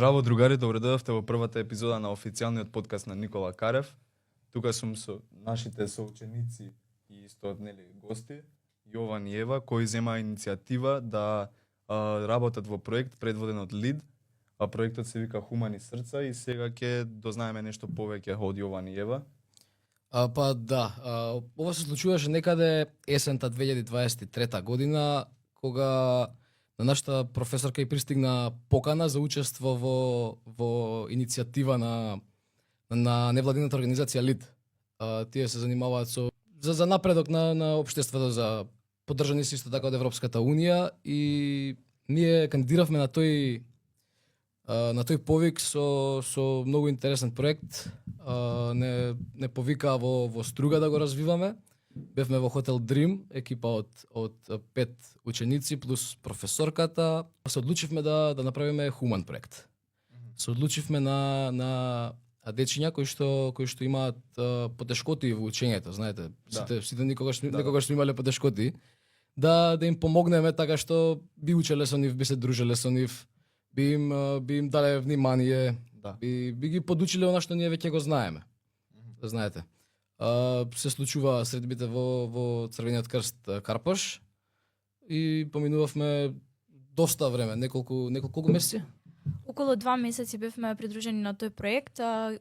Здраво, другари, добредојавте во првата епизода на официјалниот подкаст на Никола Карев. Тука сум со нашите соученици и исто гости, Јован и Ева, кои зема иницијатива да работат во проект предводен од ЛИД, а проектот се вика Хумани срца и сега ќе дознаеме нешто повеќе од Јован и Ева. Ова се случуваше некаде есента 2023 година, кога на нашата професорка и пристигна покана за учество во иницијатива на невладината организација ЛИД. Тие се занимаваат за напредок на општеството, за поддржани се исто така од Европската унија, и ние кандидиравме на тој повик со многу интересен проект. Не повикаа во Струга да го развиваме. Бевме во хотел Дрим, екипа од 5 ученици плюс професорката. Се одлучивме да направиме хуман проект. Се одлучивме на дечиња кои што имаат потешкоти во учењето, знаете. Сите никогаш сме имале потешкоти. Да им помогнеме така што би учеле со нив, би се дружеле со нив, би им дале внимание, би ги подучиле она што ние веќе го знаеме. Знаете. Се случува средбите во Црвениот крст Карпош и поминувавме доста време, неколку месеци. Околу 2 месеци бевме придружени на тој проект.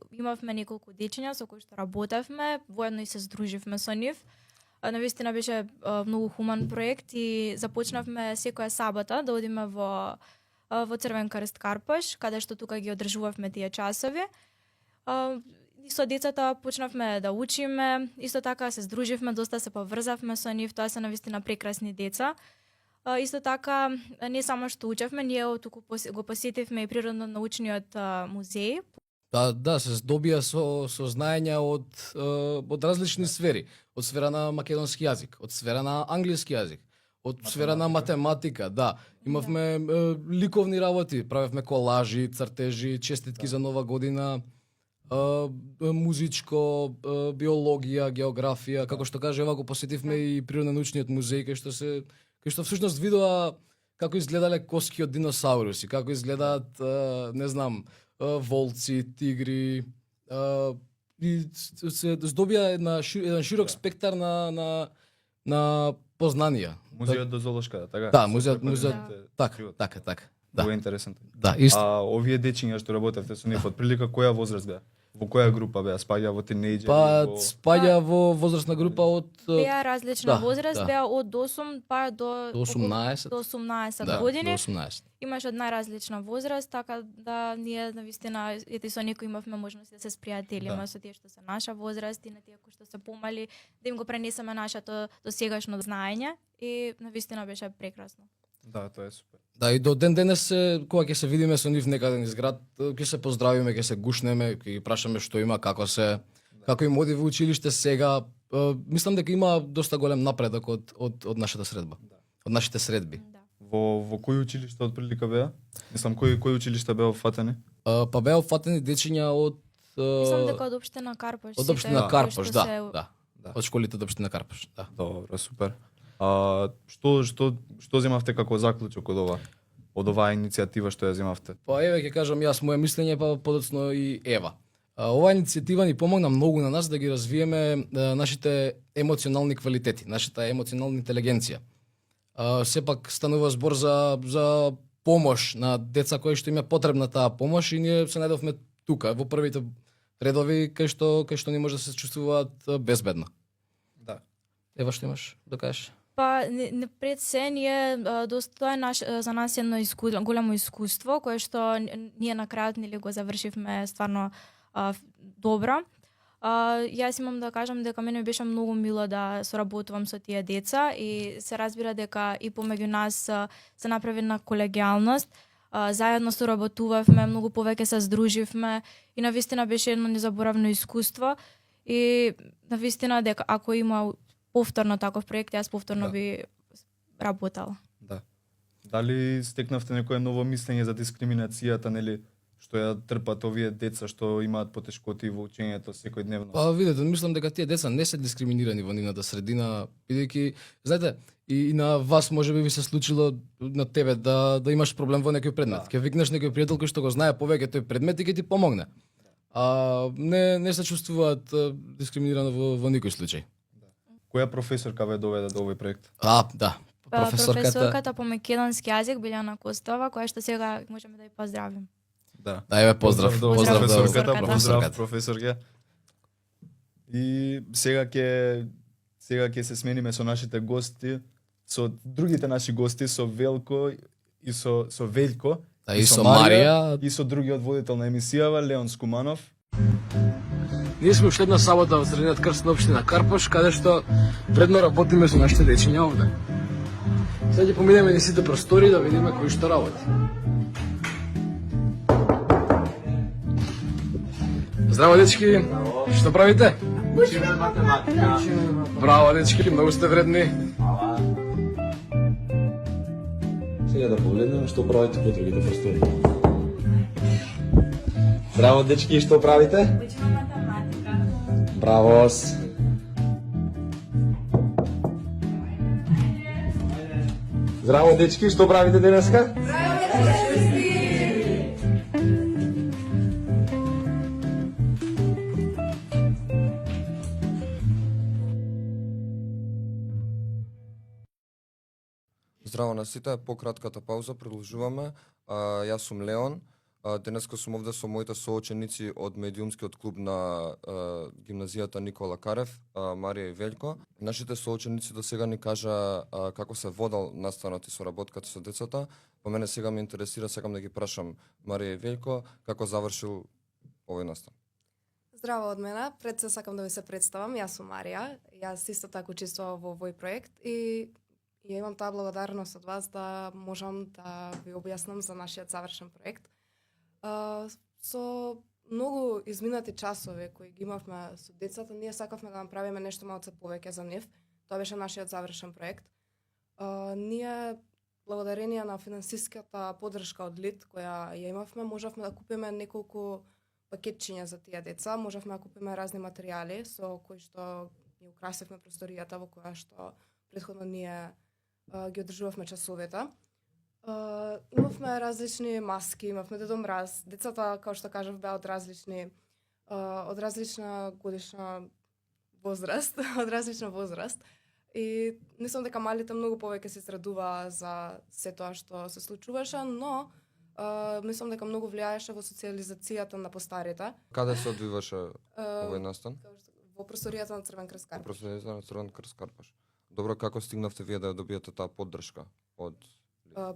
Имавме неколку дечиња со кои што работевме, воедно и се здруживме со нив. Навистина беше многу хуман проект и започнавме секоја сабота да одиме во Црвен крст Карпош, каде што тука ги одржувавме тие часови. И со децата почнавме да учиме, исто така се здруживме, доста се поврзавме со нив, тоа се навистина прекрасни деца. Исто така, не само што учевме, ние туку го посетивме и природно-научниот музеј. Да, се здобија со знаења од различни сфери. Од сфера на македонски јазик, од сфера на англиски јазик, од сфера на математика, да. Имавме ликовни работи, правевме колажи, цртежи, честитки за Нова година, музичко, биологија, географија, како што каже Ева, го посетивме и природно-научниот музеј, кај што всушност видоа како изгледале коски од диносауруси, како изгледаат, не знам, волци, тигри, и се здобија еден широк спектар на познанија. Музејот до Золошката, така? Да, музејот, така. Тоа е интересантно. Да, исто. Овие дечиња што работевте со нив, отприлика која возраст беа? Во која група беа? Спаѓа во тинејџери? Спаѓа во возрастна група од... Беа различна возраст, беа од 8 па до 18 години. До 18. Имаш од најразлична возраст, така да ние навистина ете со некои имавме можност да се спријателиме со тие што се наша возраст и на тие кои што се помали, да им го пренесеме нашето досегашно знаење и навистина беше прекрасно. Да, тоа е супер. Да, и до ден денес кога ќе се видиме со нив некаде низ град, ќе се поздравиме, ќе се гушнеме, ќе ги прашаме што има, како им оди во училиште сега. Мислам дека има доста голем напредок од нашата средба, од нашите средби. Во кои училишта отприлика беа? Мислам, кои училишта беа офатени? Па беа офатени дечиња од... Мислам дека од општина Карпош. Од општина Карпош, да. Од школите од општина Карпош, да. Добро, супер. Што земавте како заклучок од оваа иницијатива што ја земавте? Па еве ќе кажам јас моje мислење, па подоцно и Ева. Оваа иницијатива ни помогна многу на нас да ги развиеме нашите емоционални квалитети, нашата емоционална интелигенција. Сепак станува збор за помош на деца кои што им е потребна таа помош и ние се најдовме тука во првите редови кај што не може да се чувствуваат безбедно. Да. Ева, што имаш да кажеш? Па пред се ние тоа е за нас едно големо искуство кое што ние на крајот го завршивме стварно добро. Јас имам да кажам дека мене беше многу мило да соработувам со тие деца и се разбира дека и помеѓу нас се направи на колегијалност. Заедно соработувавме, многу повеќе се здруживме и навистина беше едно незаборавно искуство и навистина дека ако има повторно таков проект, јас повторно би работала. Да. Дали стекнавте некое ново мислење за дискриминацијата, нели, што ја трпат овие деца што имаат потешкоти во учењето секојдневно? Па видете, мислам дека тие деца не се дискриминирани во нивната средина, бидејќи знаете, и на вас можеби ви се случило на тебе да имаш проблем во некој предмет. Ќе викнеш некој пријател кој што го знае повеќе тој предмет и ќе ти помогне. А не се чувствуваат дискриминирано во никој случај. Која професорка ве доведе до овој проект? Да. Професорката по македонски јазик Билјана Костова, која што сега можеме да ја поздравим. Да. Да, еве поздрав до Поздрав до професорката, професорката. поздрав професорке. И сега ќе се смениме со нашите гости, со другите наши гости, со Велко и со Велјко, Да, и со Марија. и со другиот водител на емисијава Леон Скуманов. Ние сме уште една сабота во Средниот крст на општина Карпош, каде што предно работиме со нашите дечиња овде. Сега ќе поминеме низ сите простори да видиме кој што работи. Здраво, дечки! Што правите? Учиме математика. Браво, дечки, многу сте вредни. Сега да погледнеме што правите по другите простори. Здраво, дечки, што правите? Учиме математика. Браво! Здраво, дечки, што правите денеска? Здраво на сите, по кратката пауза продолжуваме. Јас сум Леон. Денеска сум овде со моите соученици од медиумскиот клуб на гимназијата Никола Карев, Марија и Велјко. Нашите соученици до сега ни кажа како се водел настанот и соработката со децата. По мене сега ме интересира, сакам да ги прашам Марија и Велјко како завршил овој настан. Здраво од мене, пред се сакам да ви се представам, јас сум Марија, јас исто така учествував во овој проект и ја имам таа благодарност од вас да можам да ви објаснам за нашиот завршен проект. Со многу изминати часови кои ги имавме со децата, ние сакавме да направиме нешто малце повеќе за нив. Тоа беше нашиот завршен проект. Ние, благодарение на финансиската поддршка од ЛИД која ја имавме, можевме да купиме неколку пакетчиња за тие деца, можевме да купиме разни материјали со кои што ни украсивме просторијата во која што претходно ние ги одржувавме часовите. Имавме различни маски, имавме Дедо Мраз. Децата, како што кажав, беа од различна годишна возраст, од различна возраст. И мислам дека малите многу повеќе се израдуваа за се тоа што се случуваше, но мислам дека многу влијаеше во социализацијата на постарите. Каде се одвиваше овој настан? Во просторијата на Црвен крст Карпош. Просторијата на Црвен крст Карпош. Добро, како стигнавте вие да ја добиете таа поддршка од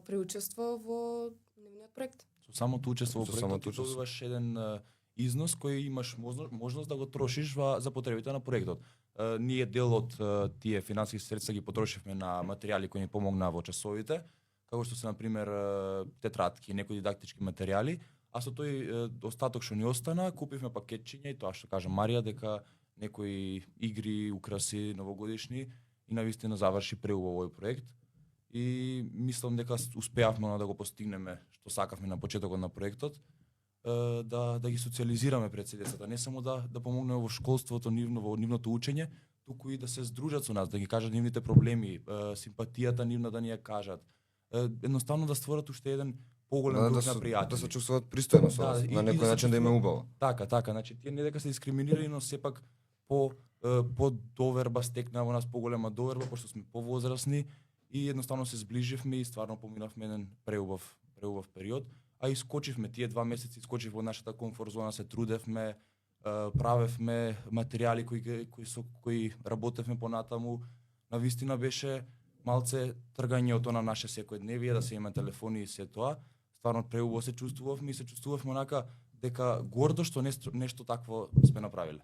При учество во нивниот проект. Со самото учество во Со проектот самото ти учество. добиваш еден износ кој имаш можност да го трошиш за потребите на проектот. Ние дел од тие финансиски средства ги потрошивме на материјали кои ни помогнаа во часовите, како што се на пример тетрадки, некои дидактички материјали, а со тој остаток што ни остана, купивме пакетчиња и тоа што кажа Марија дека некои игри, украси новогодишни и навистина заврши преубаво овој проект. И мислам дека успеавме да го постигнеме што сакавме на почетокот на проектот, да ги социализираме пред се децата, не само да помогнеме во школството во нивното учење, туку и да се здружат со нас, да ги кажат нивните проблеми, симпатијата нивна да ни ја кажат. Едноставно да створат уште еден поголем круг на пријатели. Да се чувствуваат пристојно со нас, на некој начин да им е убаво. Така, значи тие не дека се дискриминирани, но сепак по доверба стекнаа во нас поголема доверба, пошто сме повозрасни и едноставно се зближивме и стварно поминавме еден преубав период, а искочивме тие 2 месеци, искочив од нашата комфорт зона, се трудевме, правевме материјали кои работевме понатаму. Навистина беше малце тргање од она наше секојдневие, да се има телефони и се тоа. Стварно преубаво се чувствувавме и се чувствувавме онака дека гордо што нешто такво сме направиле.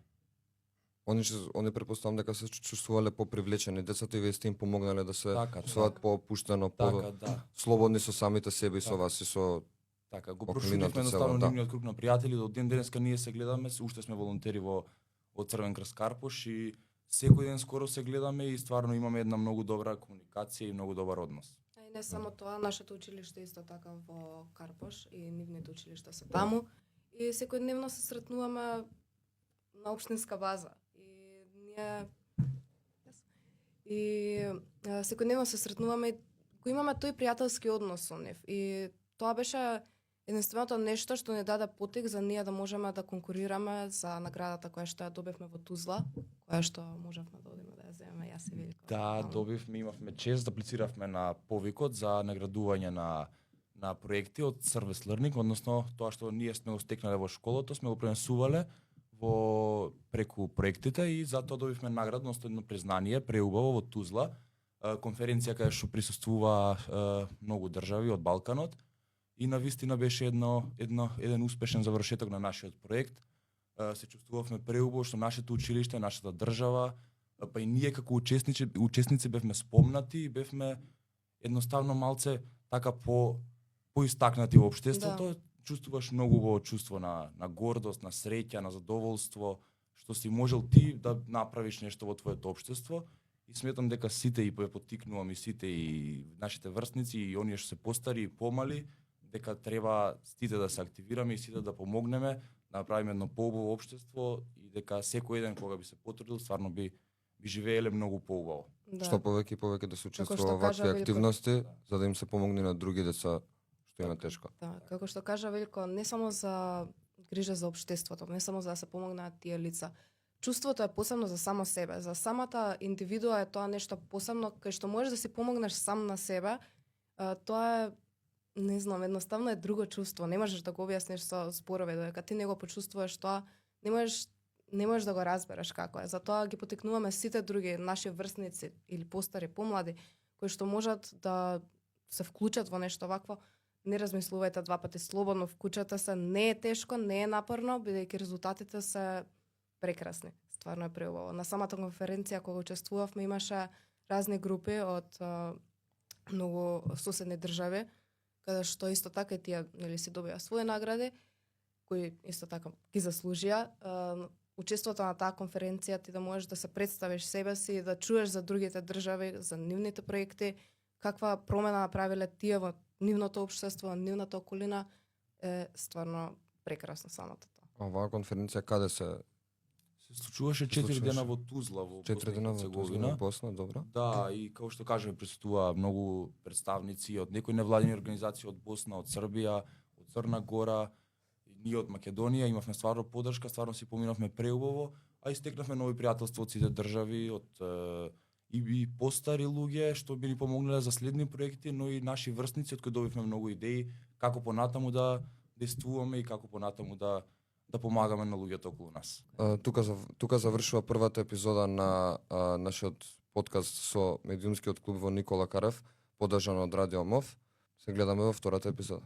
Они претпоставам дека се чувствувале попривлечени децата и вие сте им помогнале да се чувствуваат поопуштено, слободни со самите себе и со вас и со Така, го околината проширивме цела, едноставно да. нивниот круг на пријатели, до ден денеска ние се гледаме, уште сме волонтери во Црвен крст Карпош и секој ден скоро се гледаме и стварно имаме една многу добра комуникација и многу добар однос. Не само тоа, нашето училиште исто така во Карпош и нивните училишта се таму и секојдневно се сретнуваме на општинска база секојдневно се сретнуваме и го имаме тој пријателски однос со нив и тоа беше единственото нешто што ни даде потик за ние да можеме да конкурираме за наградата која што ја добивме во Тузла, која што можевме да одиме да ја земеме јас и Велико. Да, добивме, имавме чест да аплициравме на повикот за наградување на проекти од Service Learning, односно тоа што ние сме го стекнале во школото, сме го пренесувале во преку проектите и затоа добивме награда, односно едно признание, преубаво во Тузла, конференција каде што присуствува многу држави од Балканот и навистина беше еден успешен завршеток на нашиот проект. Се чувствувавме преубаво што нашето училиште, нашата држава, па и ние како учесници бевме спомнати и бевме едноставно малце така поистакнати во општеството. Да. Чувствуваш многу чувство на гордост, на среќа, на задоволство, што си можел ти да направиш нешто во твоето општество. И сметам дека сите и поттикнувам и сите и нашите врсници и оние што се постари и помали, дека треба сите да се активираме и сите да помогнеме, да направиме едно поубаво општество и дека секој еден кога би се потрудил, стварно би живееле многу поубаво. Да. Што повеќе и повеќе да се учествува во вакви активности, за да им се помогне на други деца што има тешко. Да, како што кажа Велико, не само за грижа за општеството, не само за да се помогнат тие лица. Чувството е посебно за само себе, за самата индивидуа е тоа нешто посебно кај што можеш да си помогнеш сам на себе. Тоа е, не знам, едноставно е друго чувство. Не можеш да го објасниш со зборови, додека ти не го почувствуваш тоа, не можеш да го разбереш како е. Затоа ги поттикнуваме сите други наши врсници или постари, помлади, кои што можат да се вклучат во нешто вакво. Не размислувајте два пати, слободно вклучете се, не е тешко, не е напорно, бидејќи резултатите се прекрасни. Стварно е преубаво. На самата конференција кога учествувавме имаше разни групи од многу соседни држави, каде што исто така и тие нели си добија своји награди, кои исто така ги заслужија. Учеството на таа конференција ти да можеш да се представиш себе си, да чуеш за другите држави, за нивните проекти, каква промена направиле тие во нивното општество, нивната околина, е стварно прекрасно самото тоа. Оваа конференција каде се случуваше 4 дена во Тузла, во Босна и Херцеговина. Босна, добро. Да, и како што кажаме, присуствува многу представници од некои невладини организации од Босна, од Србија, од Црна Гора, и ние од Македонија, имавме стварно поддршка, стварно си поминавме преубаво, а и стекнавме нови пријателства од сите држави, од и постари луѓе што би ни помогнале за следни проекти, но и наши врсници од кои добивме многу идеи како понатаму да действуваме и како понатаму да помагаме на луѓето околу нас. Тука завршува првата епизода на нашиот подкаст со медиумскиот клуб во Никола Карев, поддржан од Радио МОВ. Се гледаме во втората епизода.